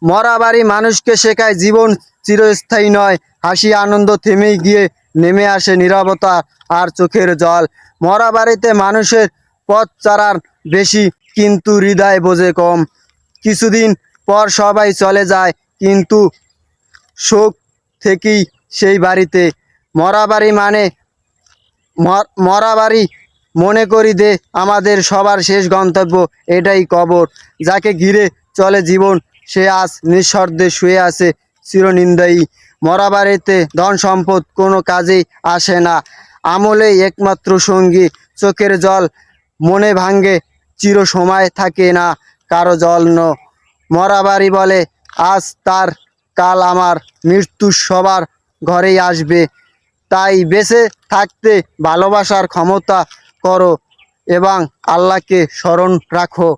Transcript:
মরা বাড়ি মানুষকে শেখায় জীবন চিরস্থায়ী নয়। হাসি আনন্দ থেমেই গিয়ে নেমে আসে নীরবতা আর চোখের জল। মরা বাড়িতে মানুষের পথ চারার বেশি, কিন্তু হৃদয় বোঝে কম। কিছুদিন পর সবাই চলে যায়, কিন্তু শোক থেকেই সেই বাড়িতে। মরা বাড়ি মানে মরা বাড়ি মনে করি দে আমাদের সবার শেষ গন্তব্য, এটাই কবর। যাকে ঘিরে চলে জীবন, সে আজ নিঃশব্দে শুয়ে আছে চিরনিন্দায়ী। মরা বাড়িতে ধন সম্পদ কোনো কাজেই আসে না, আমলেই একমাত্র সঙ্গী। চোখের জল মনে ভাঙ্গে, চির সময় থাকে না কারো জল ন। মরা বাড়ি বলে আজ তার, কাল আমার, মৃত্যু সবার ঘরেই আসবে। তাই বেঁচে থাকতে ভালোবাসার ক্ষমতা করো এবং আল্লাহকে স্মরণ রাখো।